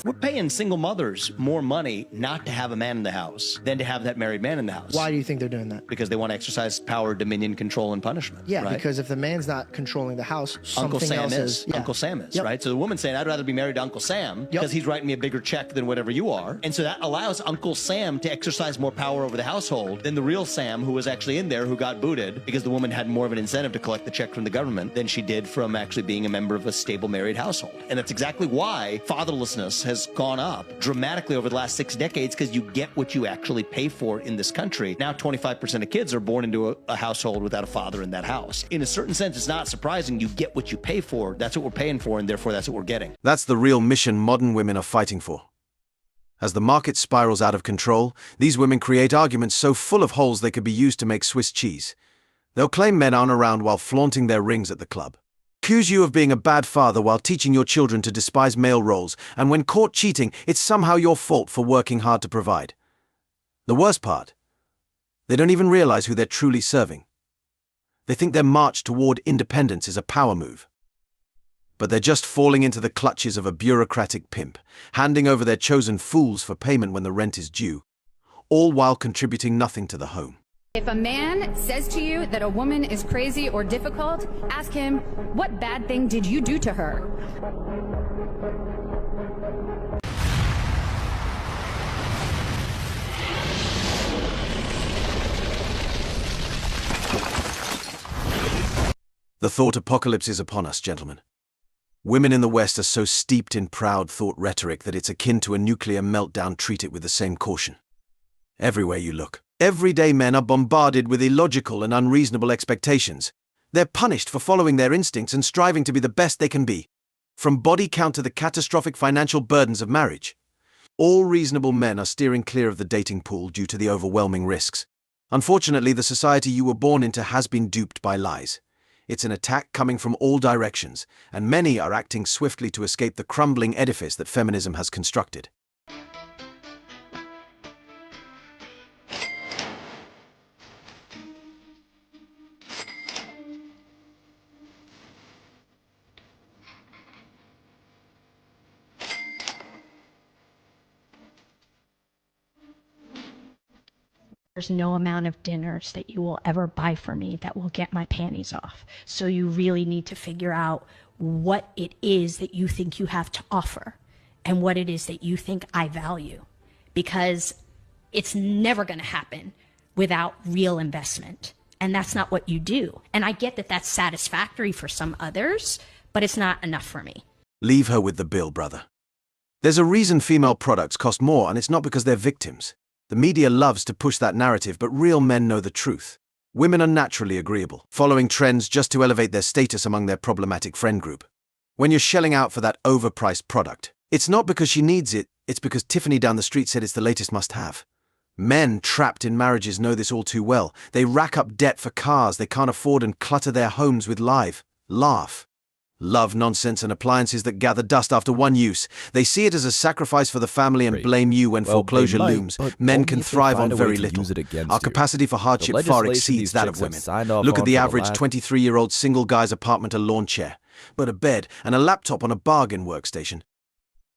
We're paying single mothers more money not to have a man in the house than to have that married man in the house. Why do you think they're doing that? Because they want to exercise power, dominion, control, and punishment. Yeah, right? because if the man's not controlling the house, Uncle something Sam else is. Yeah. Uncle Sam is, Yep. right? So the woman's saying, I'd rather be married to Uncle Sam because he's writing me a bigger check than whatever you are. And so that allows Uncle Sam to exercise more power over the household than the real Sam who was actually in there who got booted because the woman had more of an incentive to collect the check from the government than she did from actually being a member of a stable married household. And that's exactly why fatherlessness has gone up dramatically over the last 6 decades, because you get what you actually pay for in this country. Now 25% of kids are born into a household without a father in that house. In a certain sense, it's not surprising. You get what you pay for. That's what we're paying for, and therefore that's what we're getting. That's the real mission modern women are fighting for. As the market spirals out of control, these women create arguments so full of holes they could be used to make Swiss cheese. They'll claim men aren't around while flaunting their rings at the club. Accuse you of being a bad father while teaching your children to despise male roles, and when caught cheating, it's somehow your fault for working hard to provide. The worst part, they don't even realize who they're truly serving. They think their march toward independence is a power move. But they're just falling into the clutches of a bureaucratic pimp, handing over their chosen fools for payment when the rent is due, all while contributing nothing to the home. If a man says to you that a woman is crazy or difficult, ask him, what bad thing did you do to her? The thought apocalypse is upon us, gentlemen. Women in the West are so steeped in proud thought rhetoric that it's akin to a nuclear meltdown. Treat it with the same caution. Everywhere you look, everyday men are bombarded with illogical and unreasonable expectations. They're punished for following their instincts and striving to be the best they can be. From body count to the catastrophic financial burdens of marriage. All reasonable men are steering clear of the dating pool due to the overwhelming risks. Unfortunately, the society you were born into has been duped by lies. It's an attack coming from all directions, and many are acting swiftly to escape the crumbling edifice that feminism has constructed. There's no amount of dinners that you will ever buy for me that will get my panties off. So you really need to figure out what it is that you think you have to offer and what it is that you think I value, because it's never going to happen without real investment. And that's not what you do. And I get that that's satisfactory for some others, but it's not enough for me. Leave her with the bill, brother. There's a reason female products cost more, and it's not because they're victims. The media loves to push that narrative, but real men know the truth. Women are naturally agreeable, following trends just to elevate their status among their problematic friend group. When you're shelling out for that overpriced product, it's not because she needs it, it's because Tiffany down the street said it's the latest must-have. Men trapped in marriages know this all too well. They rack up debt for cars they can't afford and clutter their homes with laugh, love nonsense and appliances that gather dust after one use. They see it as a sacrifice for the family and blame you when foreclosure looms. Men can thrive on very little. Our capacity for hardship far exceeds that of women. Look at the average 23-year-old single guy's apartment: a lawn chair, but a bed and a laptop on a bargain workstation.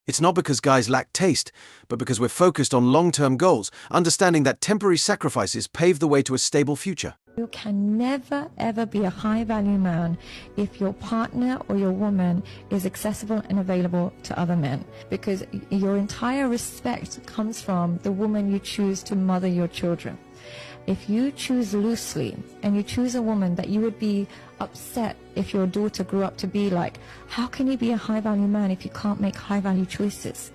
It's not because guys lack taste, but because we're focused on long-term goals, understanding that temporary sacrifices pave the way to a stable future. You can never ever be a high-value man if your partner or your woman is accessible and available to other men, because your entire respect comes from the woman you choose to mother your children. If you choose loosely and you choose a woman that you would be upset if your daughter grew up to be like, how can you be a high-value man if you can't make high-value choices?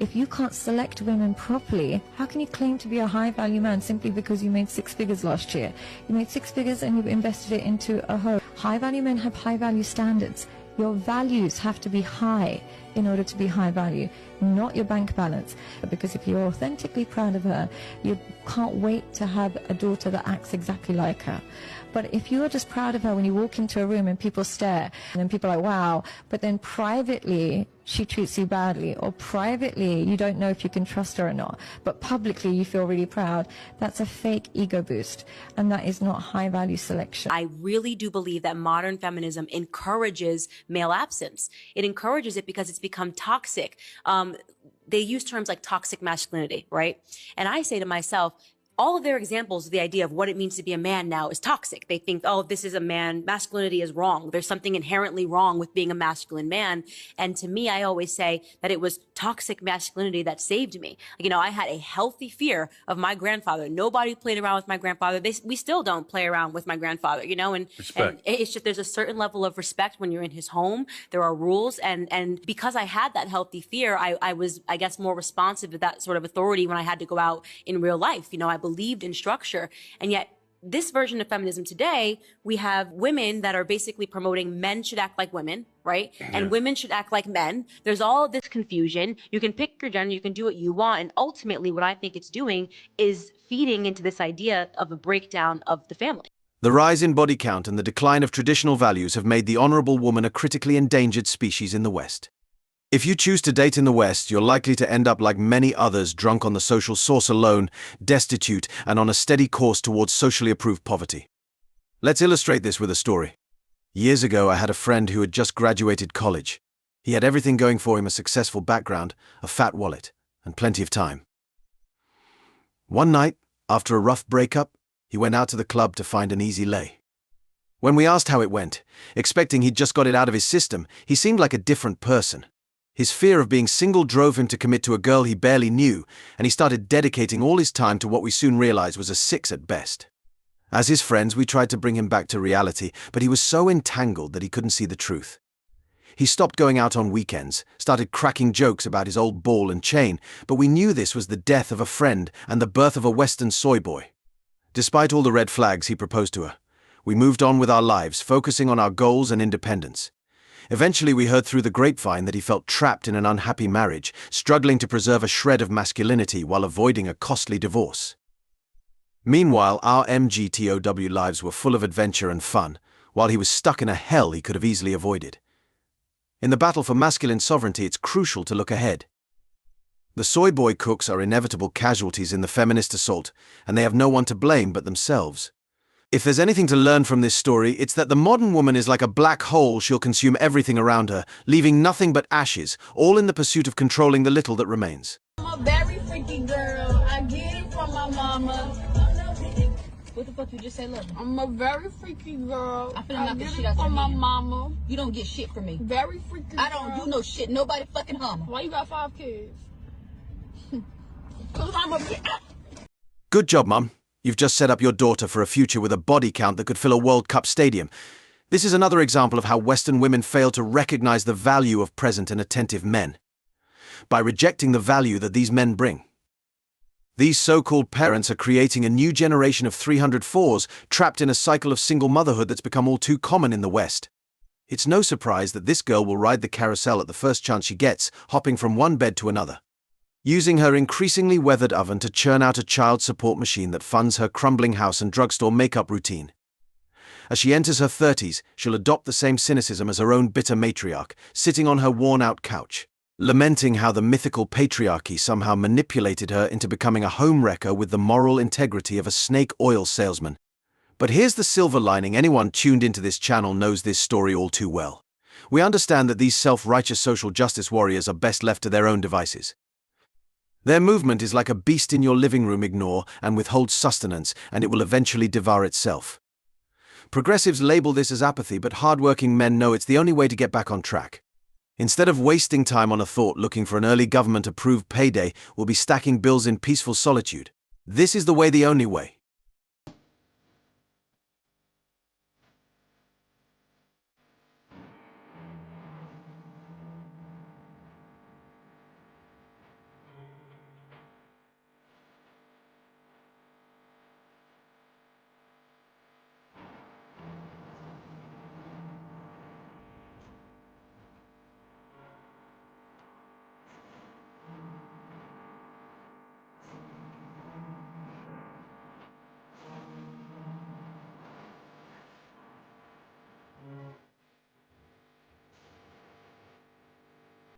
If you can't select women properly, how can you claim to be a high-value man simply because you made 6 figures last year? You made 6 figures and you've invested it into a home. High-value men have high-value standards. Your values have to be high in order to be high value, not your bank balance. Because if you're authentically proud of her, you can't wait to have a daughter that acts exactly like her. But if you are just proud of her when you walk into a room and people stare, and then people are like, wow, but then privately she treats you badly, or privately you don't know if you can trust her or not, but publicly you feel really proud, that's a fake ego boost, and that is not high value selection. I really do believe that modern feminism encourages male absence. It encourages it because it's it's become toxic. They use terms like toxic masculinity, right? And I say to myself, all of their examples of the idea of what it means to be a man now is toxic. They think, oh, this is a man. Masculinity is wrong. There's something inherently wrong with being a masculine man. And to me, I always say that it was toxic masculinity that saved me. You know, I had a healthy fear of my grandfather. Nobody played around with my grandfather. We still don't play around with my grandfather, you know, and it's just, there's a certain level of respect when you're in his home. There are rules. And because I had that healthy fear, I was, I guess, more responsive to that sort of authority when I had to go out in real life. You know, I believed in structure. And yet this version of feminism today, we have women that are basically promoting men should act like women, right? And women should act like men. There's all of this confusion. You can pick your gender, you can do what you want. And ultimately what I think it's doing is feeding into this idea of a breakdown of the family. The rise in body count and the decline of traditional values have made the honorable woman a critically endangered species in the West. If you choose to date in the West, you're likely to end up like many others, drunk on the social sauce alone, destitute, and on a steady course towards socially approved poverty. Let's illustrate this with a story. Years ago, I had a friend who had just graduated college. He had everything going for him: a successful background, a fat wallet, and plenty of time. One night, after a rough breakup, he went out to the club to find an easy lay. When we asked how it went, expecting he'd just got it out of his system, he seemed like a different person. His fear of being single drove him to commit to a girl he barely knew, and he started dedicating all his time to what we soon realized was a 6 at best. As his friends, we tried to bring him back to reality, but he was so entangled that he couldn't see the truth. He stopped going out on weekends, started cracking jokes about his old ball and chain, but we knew this was the death of a friend and the birth of a Western soy boy. Despite all the red flags, he proposed to her. We moved on with our lives, focusing on our goals and independence. Eventually, we heard through the grapevine that he felt trapped in an unhappy marriage, struggling to preserve a shred of masculinity while avoiding a costly divorce. Meanwhile, our MGTOW lives were full of adventure and fun, while he was stuck in a hell he could have easily avoided. In the battle for masculine sovereignty, it's crucial to look ahead. The soy boy cooks are inevitable casualties in the feminist assault, and they have no one to blame but themselves. If there's anything to learn from this story, it's that the modern woman is like a black hole. She'll consume everything around her, leaving nothing but ashes, all in the pursuit of controlling the little that remains. I'm a very freaky girl. I get it from my mama. What the fuck you just say, look? I'm a very freaky girl. I get it from my mama. You don't get shit from me. Very freaky girl. I don't do no shit. Nobody fucking hum. Why you got 5 kids? Cause I'm a... Good job, Mum. You've just set up your daughter for a future with a body count that could fill a World Cup stadium. This is another example of how Western women fail to recognize the value of present and attentive men, by rejecting the value that these men bring. These so-called parents are creating a new generation of 304s trapped in a cycle of single motherhood that's become all too common in the West. It's no surprise that this girl will ride the carousel at the first chance she gets, hopping from one bed to another, using her increasingly weathered oven to churn out a child support machine that funds her crumbling house and drugstore makeup routine. As she enters her 30s, she'll adopt the same cynicism as her own bitter matriarch, sitting on her worn-out couch, lamenting how the mythical patriarchy somehow manipulated her into becoming a homewrecker with the moral integrity of a snake oil salesman. But here's the silver lining: anyone tuned into this channel knows this story all too well. We understand that these self-righteous social justice warriors are best left to their own devices. Their movement is like a beast in your living room. Ignore and withhold sustenance, and it will eventually devour itself. Progressives label this as apathy, but hardworking men know it's the only way to get back on track. Instead of wasting time on a thought looking for an early government-approved payday, we'll be stacking bills in peaceful solitude. This is the way, the only way.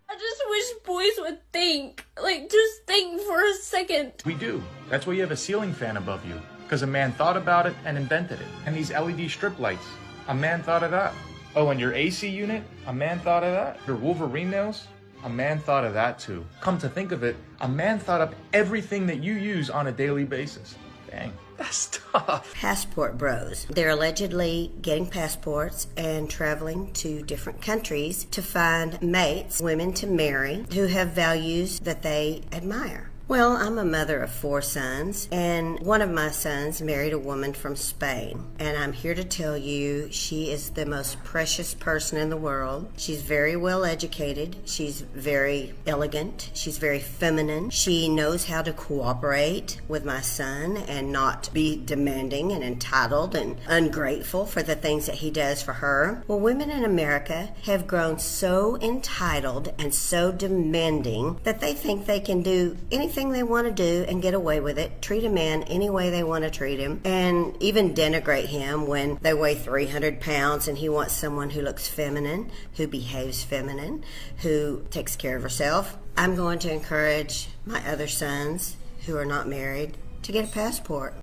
I just wish boys would think. Like, just think for a second. We do. That's why you have a ceiling fan above you. Because a man thought about it and invented it. And these LED strip lights, a man thought of that. Oh, and your AC unit, a man thought of that. Your Wolverine nails, A man thought of that too. Come to think of it, a man thought up everything that you use on a daily basis. Dang, that's tough. Passport bros. They're allegedly getting passports and traveling to different countries to find mates, women to marry, who have values that they admire. Well, I'm a mother of 4 sons, and one of my sons married a woman from Spain. And I'm here to tell you, she is the most precious person in the world. She's very well educated. She's very elegant. She's very feminine. She knows how to cooperate with my son and not be demanding and entitled and ungrateful for the things that he does for her. Well, women in America have grown so entitled and so demanding that they think they can do anything they want to do and get away with it, treat a man any way they want to treat him, and even denigrate him when they weigh 300 pounds and he wants someone who looks feminine, who behaves feminine, who takes care of herself. I'm going to encourage my other sons who are not married to get a passport.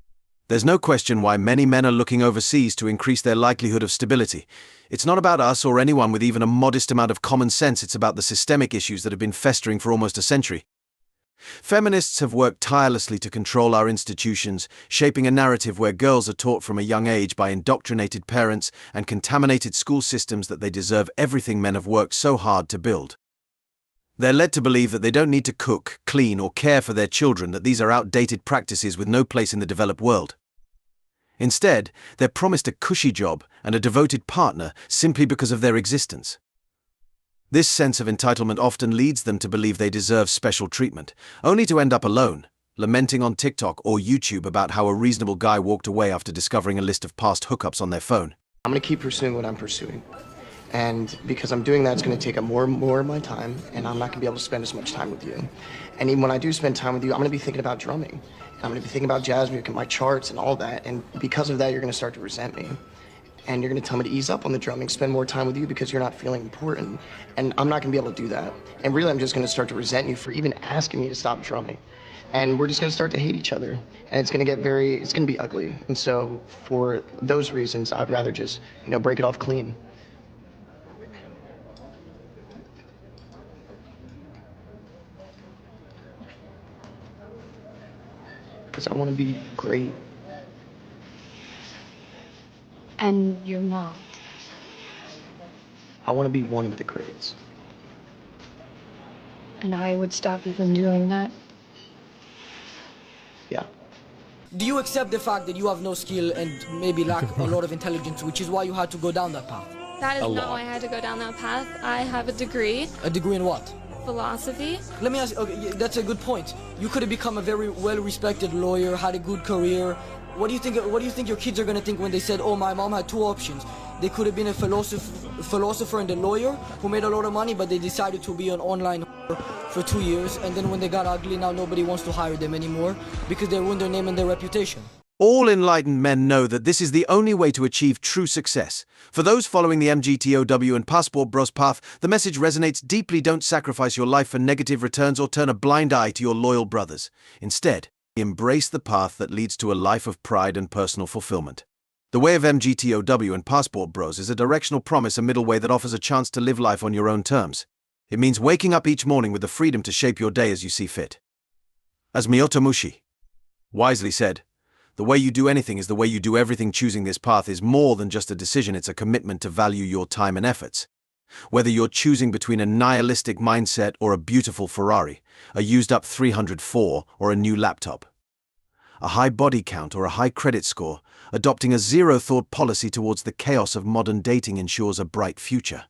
There's no question why many men are looking overseas to increase their likelihood of stability. It's not about us or anyone with even a modest amount of common sense. It's about the systemic issues that have been festering for almost a century. Feminists have worked tirelessly to control our institutions, shaping a narrative where girls are taught from a young age by indoctrinated parents and contaminated school systems that they deserve everything men have worked so hard to build. They're led to believe that they don't need to cook, clean, or care for their children, that these are outdated practices with no place in the developed world. Instead, they're promised a cushy job and a devoted partner simply because of their existence. This sense of entitlement often leads them to believe they deserve special treatment, only to end up alone, lamenting on TikTok or YouTube about how a reasonable guy walked away after discovering a list of past hookups on their phone. I'm going to keep pursuing what I'm pursuing. And because I'm doing that, it's going to take up more and more of my time, and I'm not going to be able to spend as much time with you. And even when I do spend time with you, I'm going to be thinking about drumming. I'm going to be thinking about jazz music and my charts and all that. And because of that, you're going to start to resent me. And you're going to tell me to ease up on the drumming, spend more time with you because you're not feeling important. And I'm not going to be able to do that. And really, I'm just going to start to resent you for even asking me to stop drumming. And we're just going to start to hate each other. And it's going to get it's going to be ugly. And so for those reasons, I'd rather just, break it off clean. Because I want to be great. And you're not. I want to be one of the greats. And I would stop you from doing that. Yeah. Do you accept the fact that you have no skill and maybe lack a lot of intelligence, which is why you had to go down that path? That is not why I had to go down that path. I have a degree. A degree in what? Philosophy. Let me ask you, okay, that's a good point. You could have become a very well-respected lawyer, had a good career. What do you think your kids are going to think when they said, oh, my mom had 2 options? They could have been a philosopher and a lawyer who made a lot of money, but they decided to be an online for 2 years, and then when they got ugly, now nobody wants to hire them anymore because they ruined their name and their reputation. All enlightened men know that this is the only way to achieve true success. For those following the MGTOW and Passport Bros path, the message resonates deeply. Don't sacrifice your life for negative returns or turn a blind eye to your loyal brothers. Instead, embrace the path that leads to a life of pride and personal fulfillment. The way of MGTOW and Passport Bros is a directional promise, a middle way that offers a chance to live life on your own terms. It means waking up each morning with the freedom to shape your day as you see fit. As Miyoto Mushi wisely said, the way you do anything is the way you do everything. Choosing this path is more than just a decision, it's a commitment to value your time and efforts. Whether you're choosing between a nihilistic mindset or a beautiful Ferrari, a used-up 304 or a new laptop, a high body count or a high credit score, adopting a zero-thought policy towards the chaos of modern dating ensures a bright future.